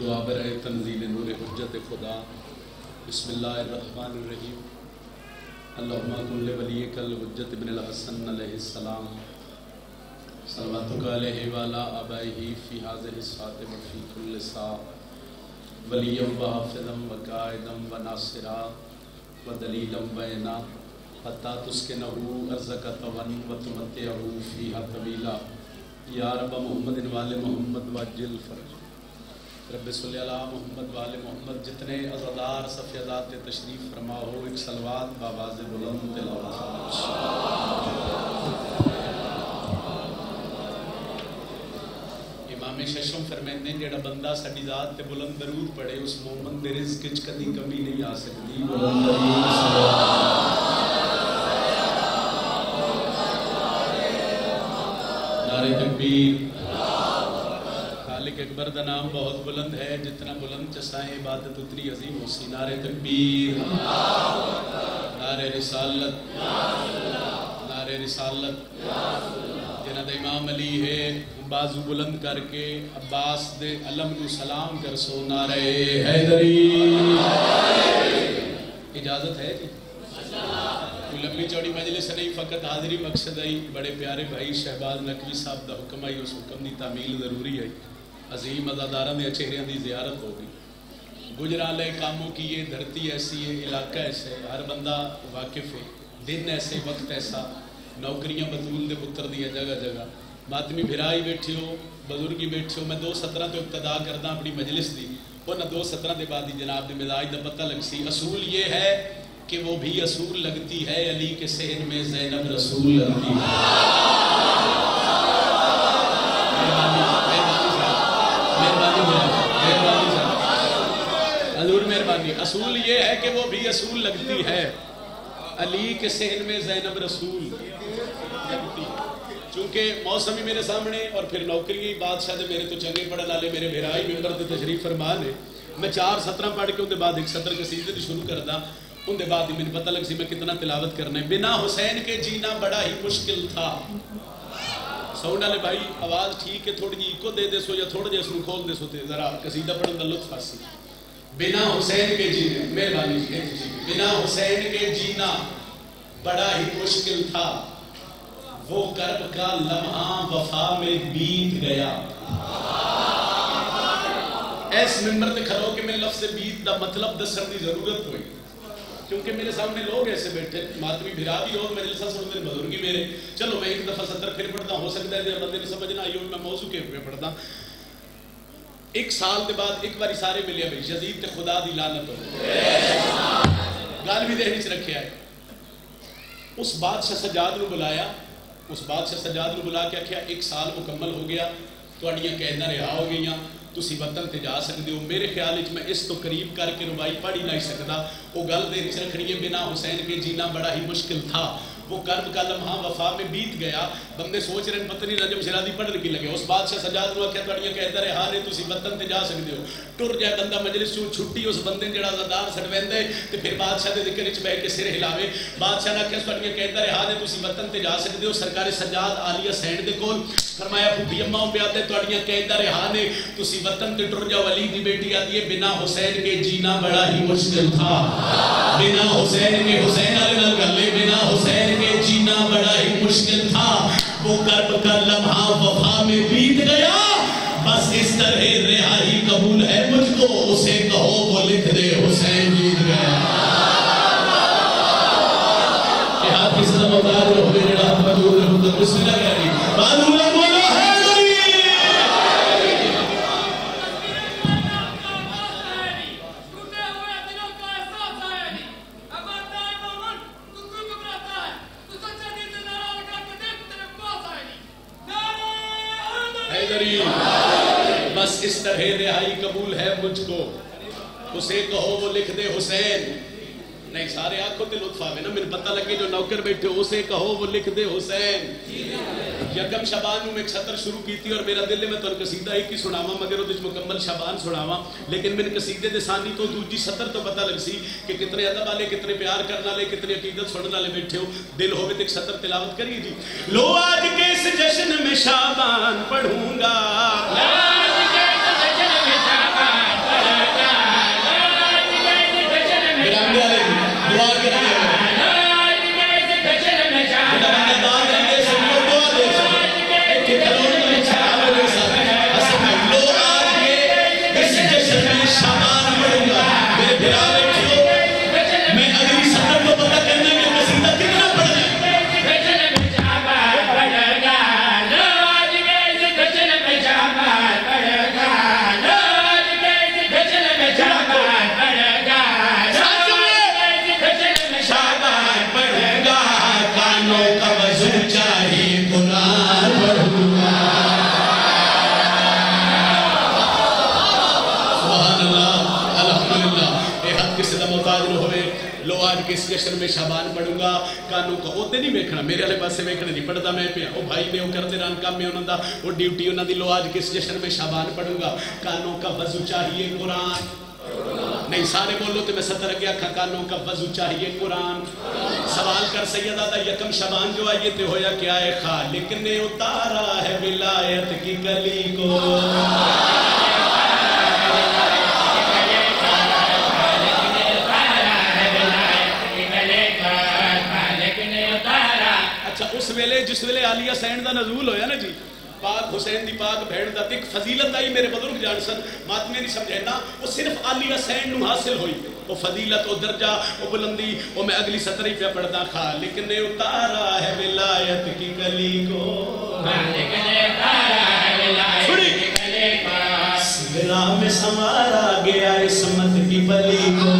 دعا برائے تنزیل نور حجت خدا۔ بسم اللہ الرحمن الرحیم۔ اللہم کن ولیک الحجت ابن الحسن علیہ السلام صلواتک علیہ وعلی آبائہ فی ھذہ الساعۃ وفی کل ساعۃ ولیٰ وحافظا وقائدا وناصرا ودلیلا وعینا حتی تسکنہ ارضک طوعا وتمتعہ فیہا طویلا۔ یا رب محمد وآل محمد وعجل فرج۔ رب صلی اللہ محمد وآل محمد۔ جتنے عزادار صف عزاد تشریف فرما ہو ایک صلوات بآواز بلند تلاوت۔ امام ششم فرمائندے ہیں جڑا بندہ ساڈی ذات تے بلند درود پڑھے اس مومن دے رزق وچ کدی کمی نہیں آ سکتی۔ بلند نعرہ تکبیر۔ خالق اکبر دا نام بہت بلند ہے، جتنا بلند چسائیں عبادت اتنی عظیم ہو سی۔ نعرہ تکبیر، نعرہ رسالت، نعرہ رسالت۔ جنہ دا امام علی ہے بازو بلند کر کے عباس دے علم نو سلام کر سو۔ نعرہ حیدری۔ اجازت ہے جی؟ کوئی لمبی چوڑی مجلس نہیں، فقط حاضری مقصد آئی۔ بڑے پیارے بھائی شہباز نقوی صاحب دا حکم آئی، اس حکم دی تعمیل ضروری آئی۔ عظیم عزاداراں دے چہریاں دی زیارت ہو گئی۔ گجرالے کاموں کی یہ دھرتی ایسی ہے، علاقہ ایسا ہے، ہر بندہ واقف ہے۔ دن ایسے، وقت ایسا، نوکریاں بطول دے پتر دیا جگہ جگہ، ماتمی بھرائی بیٹھے ہو، بزرگی بیٹھے ہو۔ میں 2:17 تو ابتدا کردہ اپنی مجلس دی، وہ نہ 2:17 دے بعد ہی جناب دے مزاج دا پتہ لگ سی۔ اصول یہ ہے کہ وہ بھی اصول لگتی ہے، علی کے صحن میں زینب رسول لگتی ہے۔ حضور مہربانی۔ اصول یہ ہے کہ وہ بھی اصول لگتی ہے، علی کے صحن میں زینب رسول لگتی ہے۔ چونکہ موسمی میرے سامنے اور پھر نوکری بادشاہ دے میرے تو چنگے پڑھن والے میرے بھرائی ممبر تے تشریف فرما نے، میں 4 سطراں پڑھ کے ان دے بعد ایک سطر قصیدے دی شروع کردا، ان دے بعد ہی مجھے پتہ لگ سی میں کتنا تلاوت کرنا ہے۔ بنا حسین کے جینا بڑا ہی مشکل تھا۔ ساؤنڈ والے بھائی آواز ٹھیک ہے، تھوڑی جی ایکو دے دے سو یا تھوڑا جہا اس کو کھول دے سو تے ذرا قصیدہ پڑھن دا لطف حاصل۔ بنا حسین کے جینا، مہربانی جی، بنا حسین کے جینا بڑا ہی مشکل تھا، وہ کرب کا لمحہ وفا میں بیت گیا۔ ایس ممبر تے کھڑو کہ میں لفظ بیت دا مطلب دسن دی ضرورت ہوئی، کیونکہ میرے سامنے لوگ ایسے بیٹھے، ماتمی بھرا بھی اور مجلسہ سن دے بزرگی میرے۔ چلو میں ایک دفعہ سطر پھر پڑھتا، ہو سکتا ہے جب بندے نے سمجھنا آئی میں موضوع کے پہ پڑھتا۔ 1 سال دے بعد ایک باری سارے ملے بھائی، یزید تے خدا دی لعنت ہو گال بھی دہنی سے رکھے آئے۔ اس بادشاہ سجاد نو بلایا، اس بادشاہ سجاد نو بلا کے آکھیا 1 سال مکمل ہو گیا، تواڈیاں قیداں رہا ہو گئیاں، تسی وطن تے جا سکتے ہو۔ میرے خیال وچ میں اس تو قریب کر کے ربائی پڑھ ہی نہیں سکتا۔ وہ گل دے وچ رکھنی ہے، بنا حسین کے جینا بڑا ہی مشکل تھا، وہ کرب کا لمحہ وفا میں بیت گیا۔ بندے سوچ رہے ہیں پتہ نہیں رجب شرادی پڑھنے کی لگے۔ اس بادشاہ سجاد نو آکھیا تواڈیاں قیداں رہا نے، تسی وطن تے جا سکتے ہو۔ ٹر جائے بندہ مجلس چوں چھٹی، اس بندے جڑا زدار سڑویندا ہے تے پھر بادشاہ دے ذکر وچ بیٹھ کے سر ہلاوے۔ بادشاہ نے آکھیا تواڈیاں قیداں رہا نے، تسی وطن تے جا سکتے ہو۔ سرکار سجاد عالیہ سینڈ دے کول فرمایا پھوپھی اماں بیاتے تواڈیاں قیداں رہا نے، تسی وطن تے ٹر جاؤ۔ علی دی بیٹی آتی ہے بنا حسین کے جینا بڑا ہی مشکل تھا، بنا حسین کے، حسین علی نال گلے، بنا حسین کے جینا بڑا ہی مشکل تھا، وہ کرب کا لمحہ وفا میں بیت گیا۔ بس اس طرح رہائی قبول ہے مجھ کو، اسے کہو وہ لکھ دے حسین جیت گیا۔ کہ ہاتھ کس طرح مدار جو ہوئے جڑا مدور رہو تو بسم اللہ کہہ رہی بانو اللہ بولو حیدری۔ بس اس طرح رہائی قبول ہے مجھ کو، اسے کہو وہ لکھ دے حسین۔ نہیں سارے آنکھوں تے لطف آوے نا، میرے پتہ لگے جو نوکر بیٹھے اسے کہو وہ لکھ دے حسین۔ یکم شبان میں ایک سطر شروع کی تھی اور میرا دل میں تو قصیدہ ہی کی سناواں مگر وہ مکمل شبان سناواں، لیکن میں نے قصیدے دے ثانی تو دوجی سطر تو پتہ لگ سی کہ کتنے ادب والے، کتنے پیار کرنے والے، کتنے عقیدت سننے والے بیٹھے ہو۔ دل ہوئے تو ایک سطر تلاوت کریے جی۔ لو آج کے اس جشن میں شابان پڑھوں گا، آج کے اس جشن میں شابان میں اگلی سطر کو پتہ کرنا کہ قصیدہ کتنا پڑھنا ہے لو آج کے اس جشن میں شابان پڑھوں گا کانوں کا اوتے نہیں بیکھنا میرے علیہ پاس سے بیکھنا نہیں پڑھتا میں پہ او بھائی نے وہ کرتے ران کام میں انہوں دا وہ ڈیوٹی انہوں دی لو آج کے اس جشن میں شابان پڑھوں گا کانوں کا وضو چاہیے قرآن نہیں سارے بولو تو میں سطر گیا کانوں کا وضو چاہیے قرآن سوال کر سید آدھا یکم شابان جو آئیے تے ہویا کیا ہے خالق نے اتارا ہے ولایت کی کلی کو اس ویلے جس ویلے عالیہ سین دا نزول ہویا نا جی پاک حسین دی پاک بھیڑ دا ایک فضیلت آئی میرے بزرگ جان سن ماتمے نہیں سمجھے نا وہ صرف عالیہ سین نو حاصل ہوئی وہ فضیلت وہ درجہ وہ بلندی وہ میں اگلی سطری پہ پڑھتا خالق نے اتارا ہے ولایت کی کلی کو خالق نے اتارا ہے ولایت کی کلی کو سگرا میں سمارا گیا عصمت کی پلی کو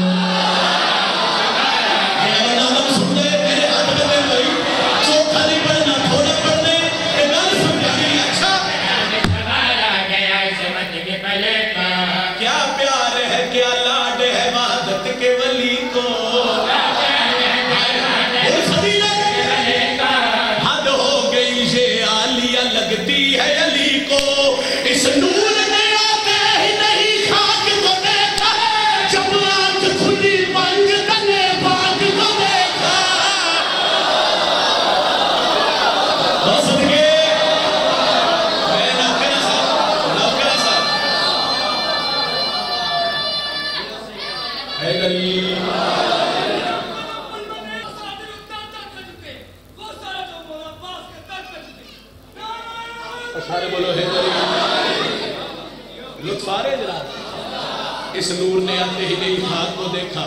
اس نور نے آتے ہی نہیں خاک کو دیکھا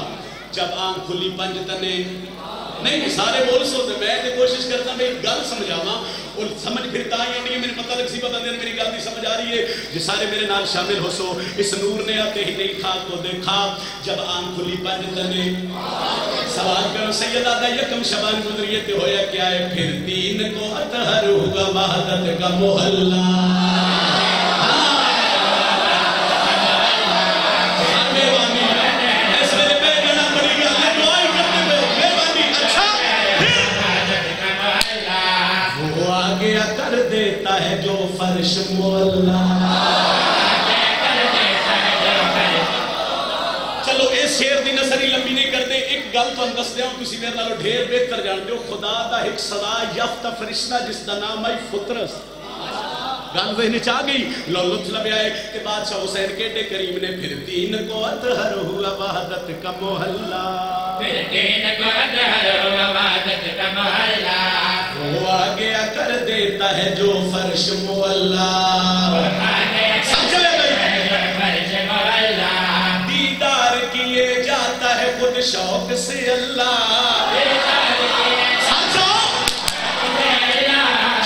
جب آنکھ کھلی پنج تنے نہیں سارے بول سوتے میں تے کوشش کرتا میں ایک گل سمجھاواں اور سمجھ پھرتا ہی نہیں ہے میرے پتہ لگ سی بندے نے میری گل نہیں سمجھ آ رہی ہے جی سارے میرے نال شامل ہو سو اس نور نے آتے ہی نہیں خاک کو دیکھا جب آنکھ کھلی پنج تنے سوال کرو سید آدھا یکم شبان گزریے تے ہویا کیا ہے پھر دین کو اطہر ہوگا وحدت کا محلہ کر دیتا ہے جو فرش مولا چلو اس شیر دی نظری لمبی نہیں کر دے ایک گل تو اندس دیا ہوں کسی میرے نالو ڈھیر بہتر جان دے خدا دا ایک صدا یافتہ فرشتہ جس دا نام آئی فطرس گل ذہن چاہ گئی لو لطف لبے آئے کہ بادشاہ حسین کہتے کریم نے پھر دین کو اطہر ہوا وحدت کا محلہ پھر دین کو اطہر ہوا وحدت کا محلہ وہ آگیا کر دیتا ہے جو فرش مولا سمجھ لے بھائی دیدار کیے جاتا ہے خود شوق سے اللہ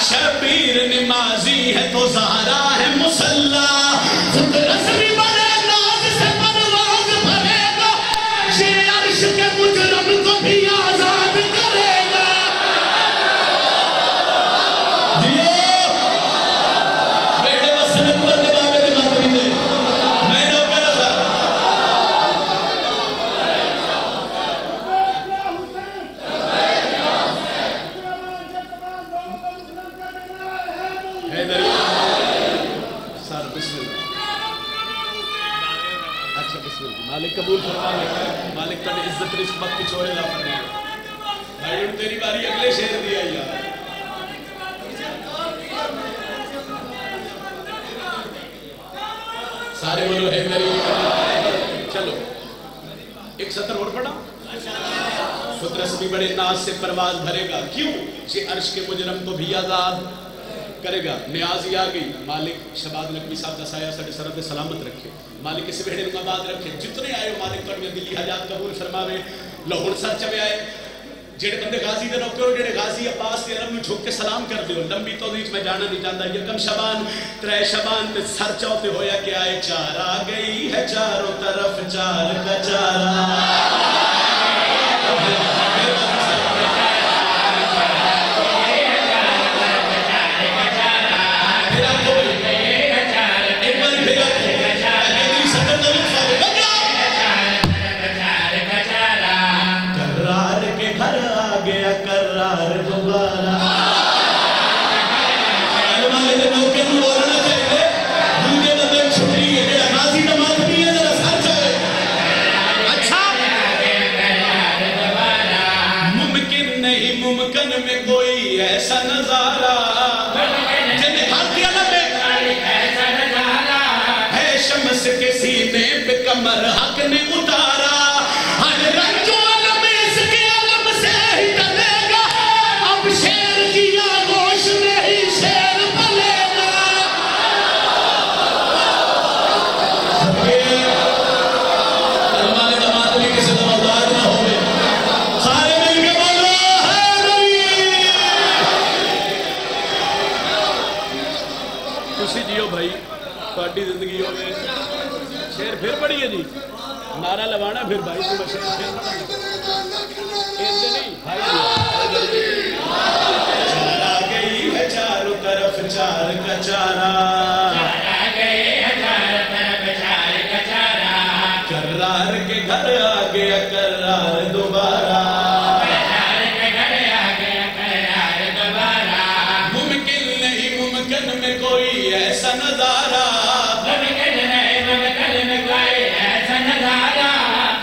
شبیر نمازی ہے تو زہرا ہے مسلح خود رسمی بڑے ناز سے پرواز بھرے گا یہ عرش کے مجرم کو بھی آزاد کرے گا مالک قبول فرما لے مالک تنے عزت رسمت کی چھوڑے لا فرما بھائی ان تیری باری اگلے شہر دیا یار سارے بولو ہے میری چلو ایک سطر اور پڑھا فطرس بھی بڑے ناز سے پرواز بھرے گا کیوں یہ عرش کے مجرم کو بھی آزاد کرے گا نیازی آ گئی مالک شہباز نقوی صاحب کا سایہ ساڈے سر تے سلامت رکھے مالک اس ویڑے نوں آباد رکھے جتنے آئے ہو مالک تہاڈیاں دلی حاجات قبول فرماوے لو ہن سر چوے آئے جڑے بندے غازی دے نوکر ہو جڑے غازی عباس دے علم نوں جھک کے سلام کر دیو لمبی توضیح میں جانا نہیں چاہتا یکم شبان ترے شبان تے سر چوتے ہویا کہ آئے چار آ گئی ہے چاروں طرف چار کا چارہ میں کوئی ایسا نظارہ ہے شمس کے سینے پہ کمر حق نے اتارا ہر رنج و علم اس کے علم سے ہی ڈلے گا اب شیر کی آغوش میں ہی شیر پلے گا ہمارے دماغ میں کسی دماغدار نہ ہوئے سارے مل کے بولو خوشی جیو بھائی پارٹی زندگی ہو گئے شیر پھر پڑی ہے جی نعرہ لوانا پھر بھائی تمہیں شیر پھر ایسے نہیں بھائی چار آ گئی ہے چاروں طرف چار کا چارہ کرار کے گھر آ گیا کرار دوبارہ ممکن نہیں ممکن میں کوئی ایسا نظارہ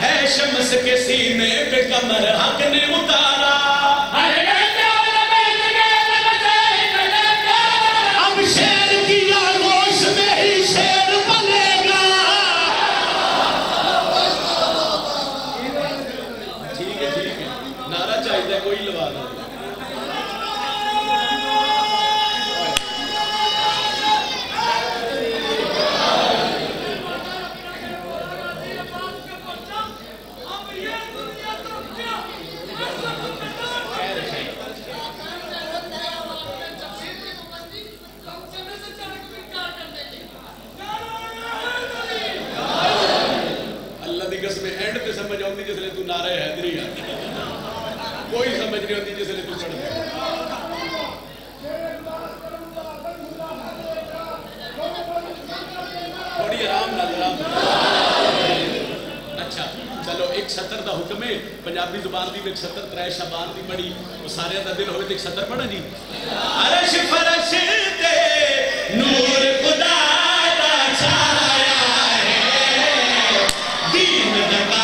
ہے شمس کے سینے پہ کمر حق نے اتارا اب شیر کی آغوش میں ہی شیر پلے گا ٹھیک ہے نعرہ چاہیے کوئی لوا دو سمجھ آتی جس لئے تو نعرہ حیدری ہے کوئی سمجھ نہیں ہوتی جس لئے تو چڑھ دے بڑی آرام نہ اچھا چلو ایک سطر دا حکم ہے پنجابی زبان دی ایک سطر ترائے شبان دی پڑی وہ سارے دا دل ہوئے ایک سطر پڑھا جی عرش فرش دے نور خدا دا چھایا ہے دین دکا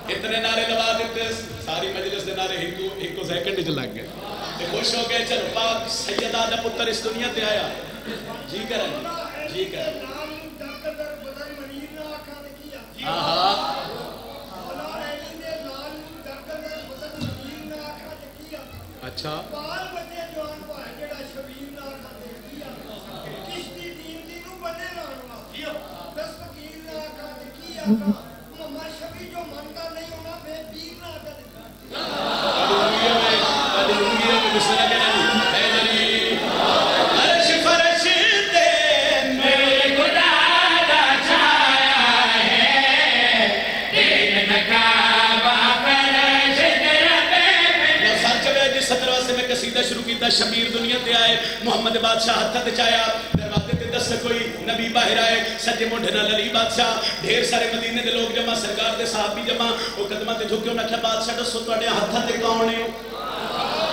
اتنے نعرے لوا دیتے ساری مجلس دے نعرے ایک کو سیکنڈ جو لگ گئے تے خوش ہو گئے چلو پاک سیدہ دا پتر اس دنیا تے آیا جی کریں جی کریں اچھا دا شبیر دنیا تے آئے محمد بادشاہ ہتھا تے چایا دروازے تے دس کوئی نبی باہر آئے سجے موڈے نال علی بادشاہ ڈھیر سارے مدینے دے لوگ جمع سرکار دے صحابی جمع وہ قدمہ تے جھکے انہاں کہا بادشاہ دسو تواڈے ہتھاں تے کون ہے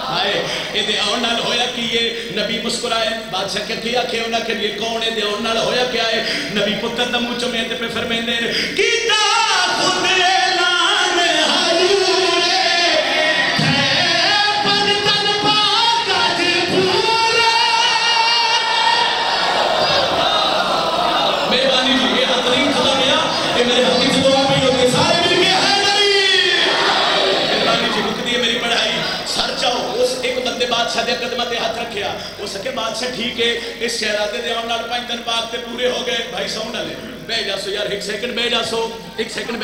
آئے اے دے آن نال ہویا کی یہ نبی مسکرائے بادشاہ کیا کیا کہ انہاں کے لیے کون ہے دے آن نال ہویا کیا ہے نبی پتر دا منہ چمیتے پہ فرمیندے کیتا خود اعلان حضور بادشاہ دے قدمہ تے ہاتھ رکھیا وہ سکے بادشاہ ٹھیک ہے اس شہرادے دے آن لال 5 دن پاک تے پورے ہو گئے بھائی ساؤنڈ لے بے جاسو یار ایک سیکنڈ بے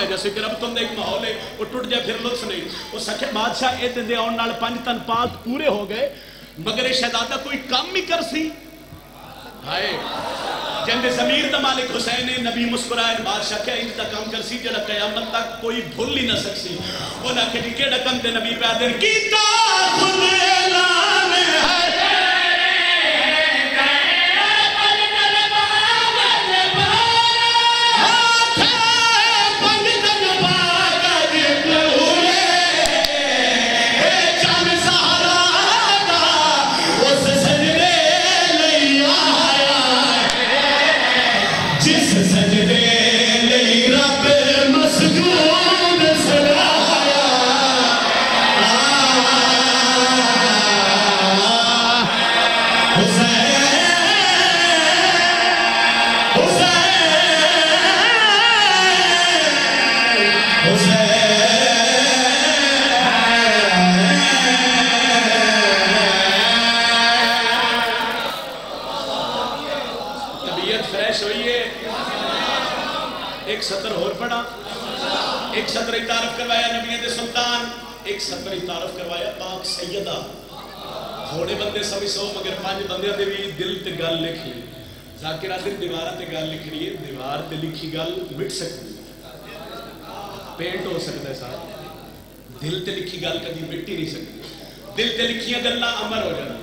جاسو کہ رب تم دے ایک ماحول ہے وہ ٹوٹ جائے پھر لطف نہیں وہ سکے بادشاہ اے دے آن لال 5 دن پاک پورے ہو گئے مگر شہزادہ کوئی کام بھی کر سی ہائے جن دے ضمیر دا مالک حسین نے نبی مسکرائے بادشاہ کیا انتا کام کر سی جڑا قیامت تک کوئی بھول ہی نہ سکسی انہاں کہ کیڑا کم دے نبی پہ دن کیتا خود اعلان ہے ایک سطر اور پڑھا ایک سطر تعارف کروایا نبیت سلطان ایک سطر تعارف کروایا پاک سیدہ تھوڑے بندے سبھی سو مگر 5 بندے دے بھی دل تے گل لکھی ذاکر آدھر دیوارہ تے گل لکھ رہی ہے دیوار تے لکھی گل مٹ سکتی پینٹ ہو سکتا ہے صاحب دل تے لکھی گل کبھی مٹ ہی نہیں سکتی دل تے لکھیاں گلاں امر ہو جانا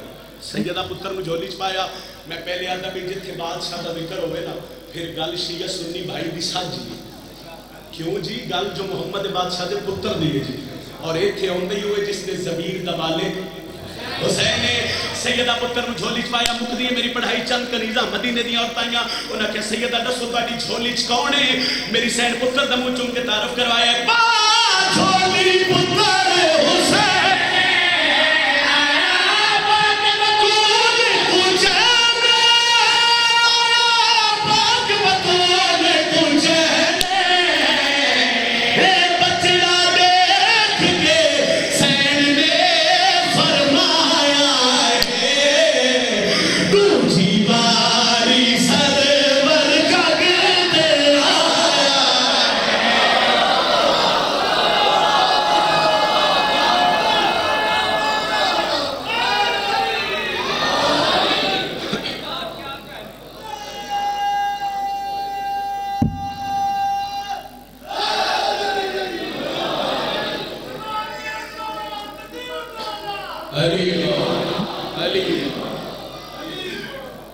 سیدہ پتر میں جھولی چپایا میں پہلے آدھا بھی جتھے بادشاہ دا ذکر ہوئے نا پھر گل شیعہ سنی بھائی دی ساجی کیوں جی گل جو محمد بادشاہ دے پتر دیئے جی اور ایتھے ہوندے ہی ہوئے جس نے ضمیر دا مالک حسین نے سیدہ پتر میں جھولی چپایا مقدی ہے میری پڑھائی چند کنیزہ مدینے دیا اور تائیاں انہاں کہ سیدہ دسو تاڑی جھولی چ کون ہے میری سین پتر دا منہ چون کے تعارف کروایا جھولی پتر حسین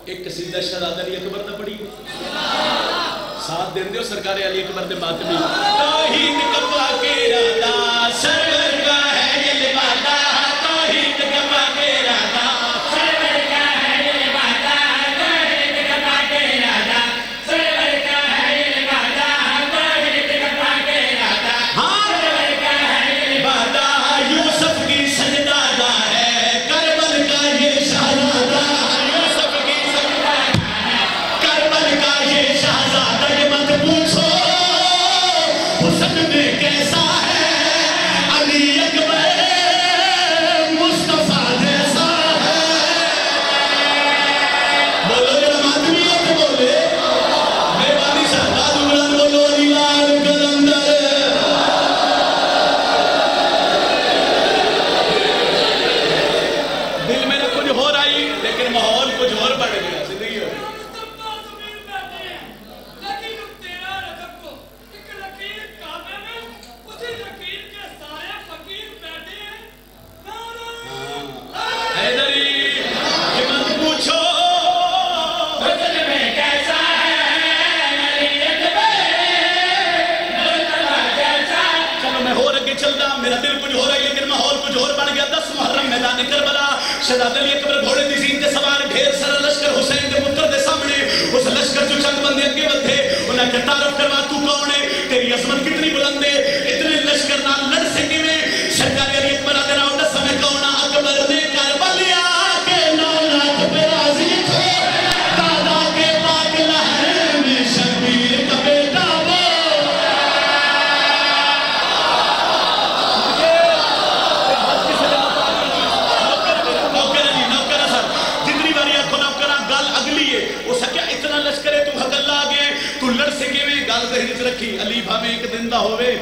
ایک قصیدہ شہزادہ علی اکبر دا پڑھی ساتھ دین دیو سرکار علی اکبر دے ماتمی توحید کفا کے رادا سرور کا ہے یہ لبادہ توحید کفا کے رادا سرور کا ہے یہ لبادہ توحید کفا کے رادا سرور کا ہے یہ لبادہ توحید کفا کے رادا سرور کا ہے یہ لبادہ یوسف کی سجدادہ ہے کربل کا یہ شہزادہ پوچھو حسن میں کیسا ہے علی چلتا میرا دل کچھ ہو رہا ہے لیکن ماحول کچھ اور بن گیا 10 محرم میدان کربلا شہزادہ علی اکبر گھوڑے دی زین تے سوار ڈھیر سارا لشکر حسین دے پتر دے سامنے اس لشکر جو چند بندے اگے ودھے انہاں کے تعارف کروا تو کون ہے تیری عظمت کتنی بلند ہے اتنے لشکر نال لڑ سکے میں سرکار علی اکبر آدھے راؤ دس ہمیں کون اکبر نے کربلا کے 9 لاکھ پہ راضی تھے دادا کے پاک لہر میں شبیر کا بیٹا وہ رکھی علی بھاوے ایک دن دا ہوئے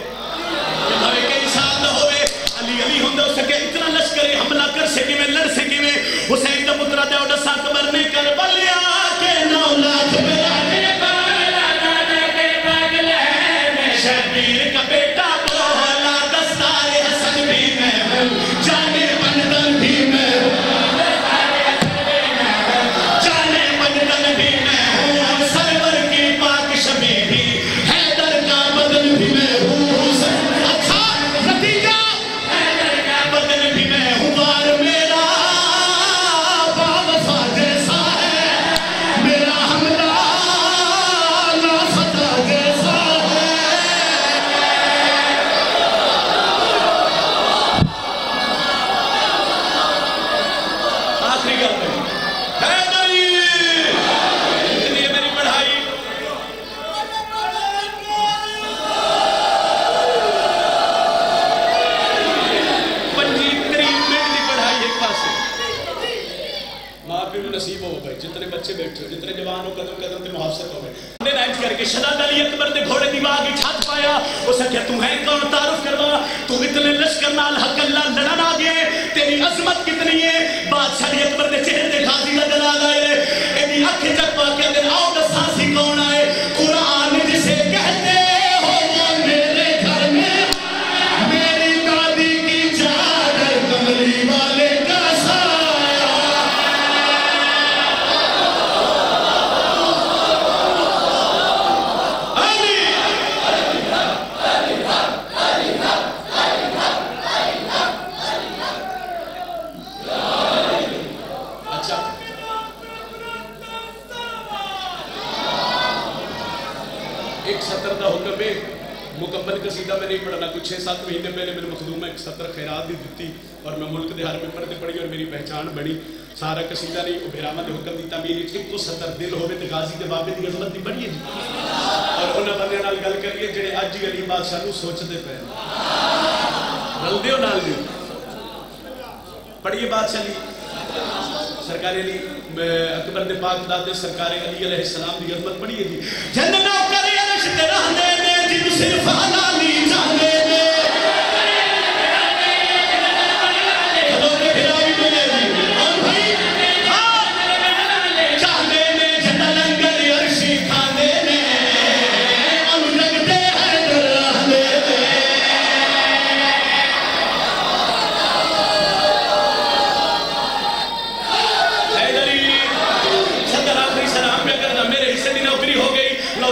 بھاوے کئی سال دا ہوئے علی علی ہوندہ ہو سکے اتنا لشکر حملہ کر سکے میں لڑ سکے میں حسین دا پترہ دے اوڈا ساکبر نے کربلا کے 9 لاکھ برانے دادا کے پاگل ہے میں شبیر کا بیٹا بولا دستار حسن بھی میں ہوں جانے بندن بھی میں ہوں جانے بندن بھی میں ہوں سرور کی پاک شبیر بھی جتنے بچے بیٹھے جتنے جوان ہو قدم قدم تے محافظت ہو گئے نائٹ کر کے شہزادہ علی اکبر نے گھوڑے دی باغی چھت پایا اسے کیا تم ہے کون تعارف کروا تو اتنے لشکر نال حق اللہ لڑن آ گئے تیری عظمت کتنی ہے بادشاہ علی اکبر نے چہرے دے غازی کا جلال آئے ایدی آنکھیں جب پا کے دن آؤ دساسی کون آئے قرآن جسے کہتے ہو وہ میرے گھر میں میری دادی کی چادر کملی والے کا مکمل قصیدہ میں نہیں پڑھنا کچھ 6-7 مہینے پہلے میرے مخدوم ایک سطر خیرات دی دیتی اور میں ملک دے ہر ممبر تے پڑھی اور میری پہچان بنی سارا قصیدہ نہیں بھیراما دے حکم دی تعمیر ایک تو سطر دل ہوئے تے غازی دے بابے دی عظمت دی بڑی ہے اور انہاں بندے نال گل کریے جڑے اج ہی علی بادشاہ نو سوچدے پے رل دیو نال دیو پڑھیے بادشاہ علی سرکار علی اکبر دے پاک دادے سرکار علی علیہ السلام دی عظمت پڑھیے جی جن نوکر عرش تے رہنے نے جن صرف حلالی جانے نے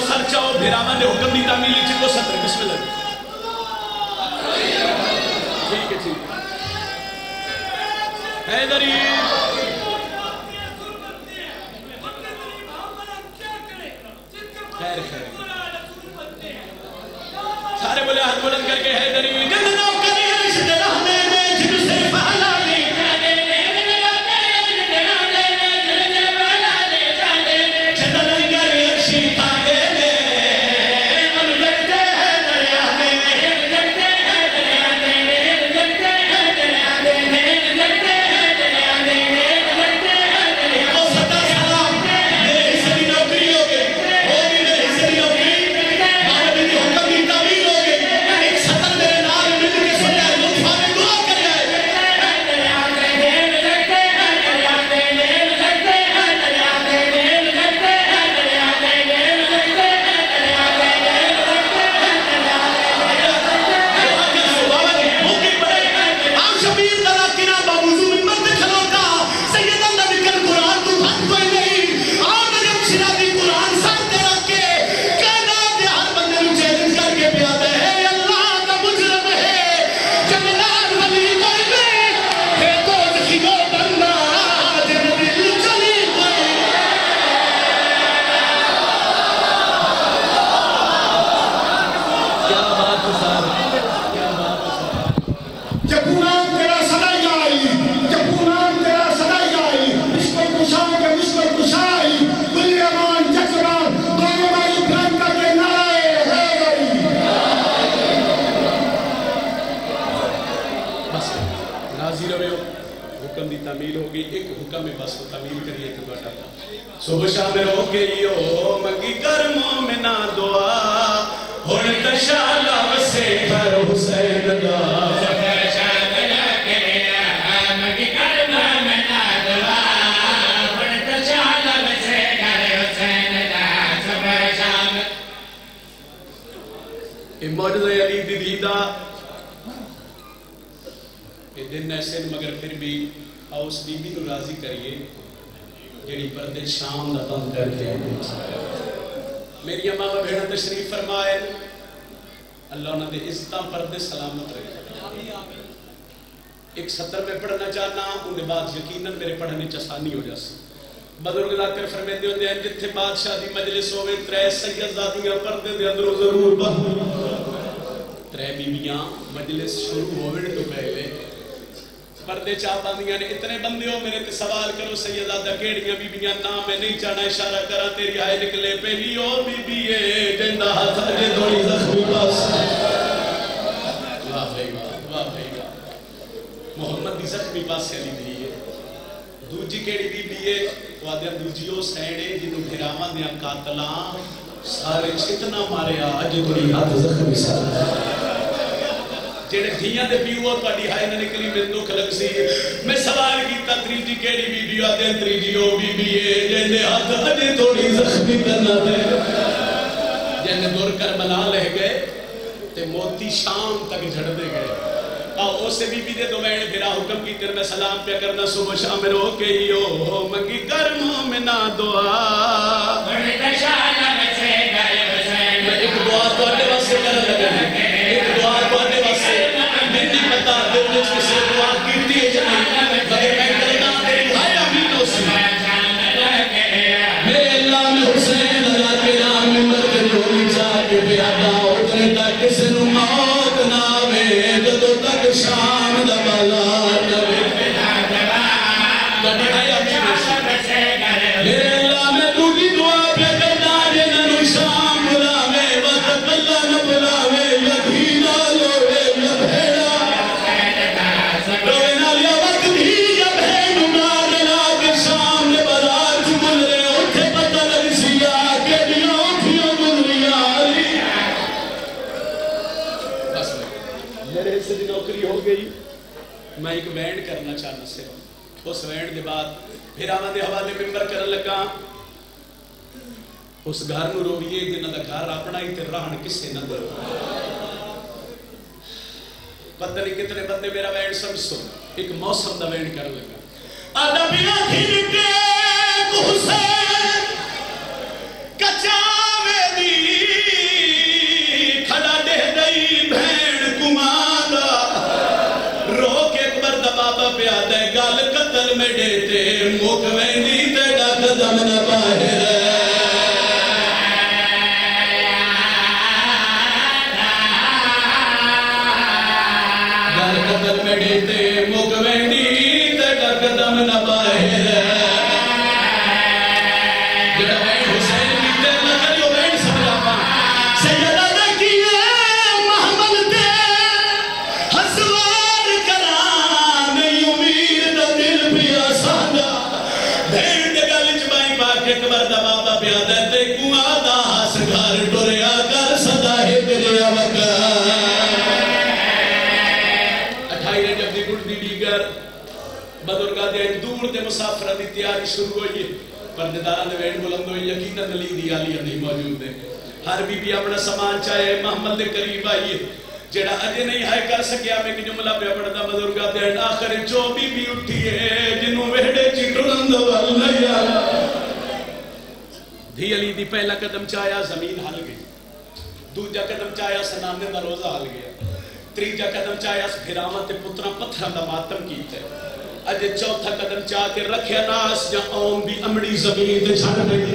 سر چاہو بھیراما نے حکم دی تعمیلی چکو سطر بسم اللہ ٹھیک ہے ٹھیک حیدری خیر خیر سارے بولے ہاتھ بلند کر کے حیدری جننوں کری رشتے رہنے میں جن سے پہلالی سطر میرے گئی ایک حکم میں بس تعمیل کریے تو بڑا صبح شام رو کے لیو منگی کر مومنا دعا ہن تشالا وسے گھر حسین دا صبح شام رو کے لیو منگی کر مومنا دعا ہن تشالا وسے گھر حسین دا صبح شام اے معجزہ علی دی دیدہ یہ دن ایسے مگر پھر بھی اس بی بی کو راضی کریے جیڑی پردے شام دا بند کر کے میری اماں و بھیڑا تشریف فرمائے اللہ انہوں نے عزتاں پردے سلامت رہے ایک سطر میں پڑھنا چاہنا انہیں بعد یقیناً میرے پڑھنے چسانی ہو جاسی بدرگ ذاکر فرمیدے ہوندے ہیں جتھے بادشاہ دی مجلس ہوئے ترے سیدزادیاں پردے دے اندروں ضرور بند ترے بیویاں مجلس شروع ہوئے تو پہلے پردے چاہ بندیاں نے اتنے بندے ہو میرے تے سوال کرو سیدادہ کیڑیاں بی بیاں نام میں نہیں چاہنا اشارہ کرا تیری آئے نکلے پہلی او بی بی ہے جندہ ہاتھ آجے دوڑی زخمی پاس واہ بھائی واہ محمد دی زخمی پاس علی بھی ہے دوجی کیڑی بی بی ہے وادیاں دوجیوں سیڑے جنہوں گھرامان دیاں قاتلان سارے چتنا مارے آجے دوڑی ہاتھ زخمی سارے جیڑے دھیاں دے پیو پاڑی ہائے نہ نکلی میں دکھ لگ سی میں سوال کی تتریجی کیڑی ویڈیو آدھے تریجی او بی بی ہے جیندے ہاتھ اجے تھوڑی زخمی کرنا دے جیندے دور کر بنا لے گئے تے موتی شام تک جھڑ دے گئے آؤ اسے بی بی دے دو بین بھرا حکم کی تیر میں سلام پہ کرنا صبح شام رو کے ہیو منگی کر مومنا دعا میں ایک دعا تو اڈے واسے کر لگا ایک دعا تو اڈے واسے نہیں پتا دل جس کسی دعا کیتی ہے جنہی مگر میں کرنا تیری بھائی امینوں سے میرے اللہ میں حسین اللہ کے نام میں مرکن ہوئی چاہ کے بیادہ اتنے تک کسی نو موت نہ آوے جدو تک شام دا بالا نوے بڑھائی امینوں سے میرے اللہ میں دولی دعا پہ کرنا جنہوں شام بلاوے وقت اللہ نہ بلاوے یدھینا لوے یبھیڑا روینا لیا وقت بھی یبھیڑ مارنا کے شام نے بازار چمل رہے اٹھے پتہ لگ سیا کہ دیوں کھیوں گزریا علی بس میرے سے دی نوکری ہو گئی میں ایک وینڈ کرنا چاہنا سے اس وینڈ دے بعد پھر آمد حوالے ممبر کرن لگا اس گھر نو رویے جنہ دا گھر اپنا ہی تے رہن کسے نہ دو پتہ نہیں کتنے بندے میرا وینڈ سمسو ایک موسم دا وینڈ کرن لگا آدھا بیا پھر کے حسین کچاوے دی کھڑا دے دئی بھین کماندہ رو کے اکبر دا بابا پیادہ گال قتل میں دیتے موک ویندی تیڑا قدم نہ باہر گال قتل میں دیتے موک ویندی تیڑا قدم نہ باہر جڑا وین حسین کی تیر نہ کریو وین سمجھا سیدہ دکیے محمد دے حسوار کران نہیں امید دا دل پیا سادا بھین دے گالج بائی پاک اکبر دا بابا پیادہ تے کنواں دا ہاس گھر ٹوریا کر صدا ہے تیریا وکا 28 رجب دی گڑ دی دیگر بدرگاہ دے دور دے مسافرہ دی تیاری شروع ہوئی ہے پردیداران دے وین بلند ہوئی یقیناً علی دی آلیہ نہیں موجود ہے ہر بی بی اپنا سامان چاہے محمد دے قریب آئیے جڑا اجے نہیں ہائے کر سکیا میں کہ جملہ پہ پڑھتا بزرگاہ دے آخر جو بی بی اٹھی ہے جنہوں ویڑے چیٹرند واللہ دھی علی دی پہلا قدم چاہیا زمین ہل گئی دوجہ قدم چاہیا سنانے دا روزہ ہل گیا تریجہ قدم چاہیا پھرامت پترہ پتھرہ دا ماتم کیتے اجے چوتھا قدم چاہ کے رکھے ناس جا اوم بھی امڑی زمین دے جھڑ گئی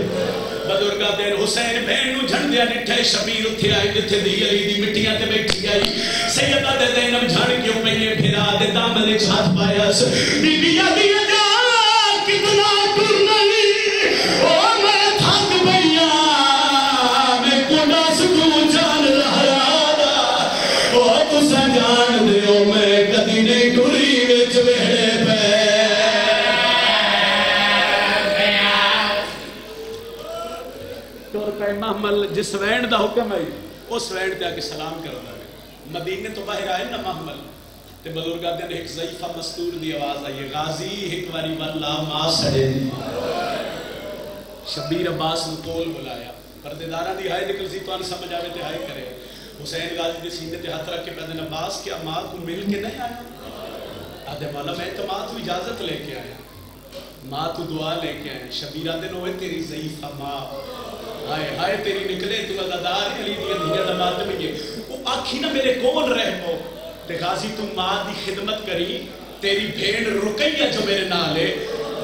بدرگاہ دین حسین بہن نو جھڑ دیا نٹھے شبیر اتھے آئی جتھے دی علی دی مٹیاں تے بیٹھی آئی سیدہ دے دینم جھڑ کیوں پہیے پھرا دے دامن ایک ہاتھ پایا بی بی آدھی جا کتنا ٹر نہیں او میں تھک بھئیا میں کنڈا سکو جان لہرادا او تسا جان دے او میں کدی نہیں ٹری وچ ویڑے پہ محمل جس وین دا حکم ہے اس وین تے آ کے سلام کرتا ہے. مدینے تو باہر آئے نا محمل تے بزرگ آتے ہیں ایک ضعیفہ مستور دی آواز آئی غازی ایک واری واللہ ماں سڑے دی. شبیر عباس نے کول بلایا پردیدارہ دی ہائے نکل سی تو آن سمجھ آوے تے ہائے کرے. حسین غازی دے سینے تے ہاتھ رکھ کے پہنے عباس کیا ماں کو مل کے نہیں آیا؟ آدھے مولا میں تو ماں تو اجازت لے کے آیا, ماں تو دعا لے کے آئے. شبیرہ دن ہوئے تیری ضعیفہ ماں ہائے ہائے تیری نکلے تو عزادار علی دیا دنیا دا ماتم یہ وہ آکھی نا میرے کول رہ پو تے غازی تم ماں دی خدمت کری تیری بھیڑ رکیہ جو میرے نالے.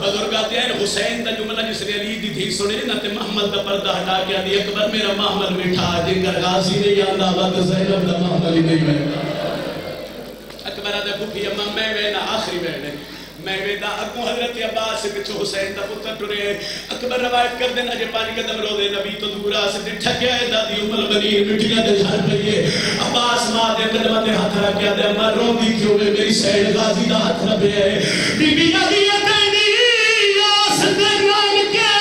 بزرگ آتے ہیں حسین دا جملہ جس نے علی دی تھی سنے نا تے محمد دا پردہ ہٹا کے آدھی اکبر میرا محمل بٹھا جنگر غازی نے یاندہ وقت زینب دا محمل ہی نہیں بیٹھا. اکبر آدھے بھوپی امام میں وینا آخری وینے میں ویدہ اگوں حضرت عباس سے پچھو حسین دا پتر ٹرے. اکبر روایت کر دینا جے پانی قدم رو دے نبی تو دورا سے ڈٹھا گیا ہے دادی ام البنین مٹیاں دے جھر پئیے. عباس ماں دے قدمہ دے ہاتھ رکھیا دے اماں رو دی کیوں میں میری سید غازی دا ہاتھ ربے ہے. بی بی نبی اتنی آس دے نام کے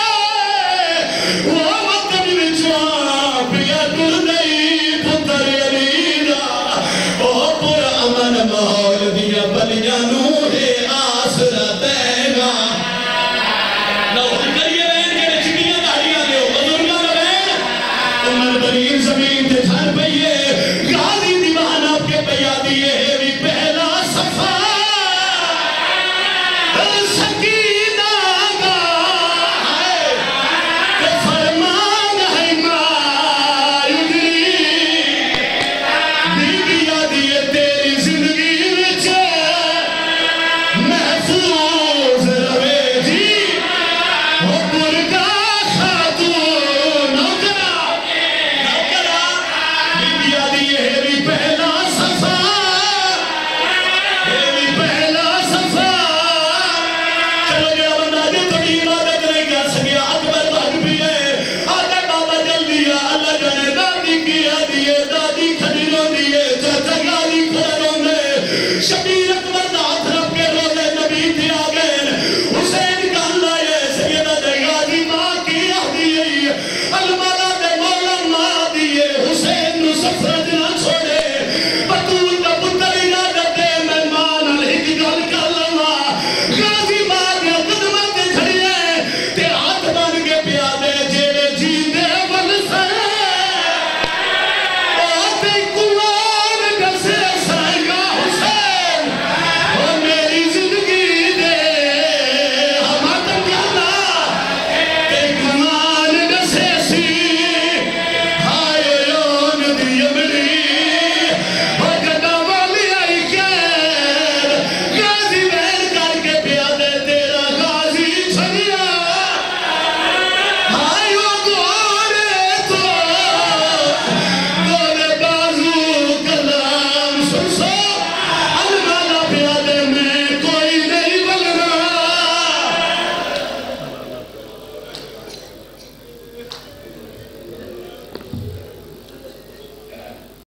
وہ وطن وچاں پیا ٹر نہیں پتر علی دا او پر امن ماحول دیا بلیاں نو زمین تے دھر پئیے غازی دیوان آپ کے پیا دیئے بھی پہلا صفا سکینہ گا ہے کہ فرمان ہے مایوگی بی بیا دیئے تیری زندگی وچ محفوظ روے جی وہ برگا خاتون نوکرہ اللہ جانے دادی کیا دیئے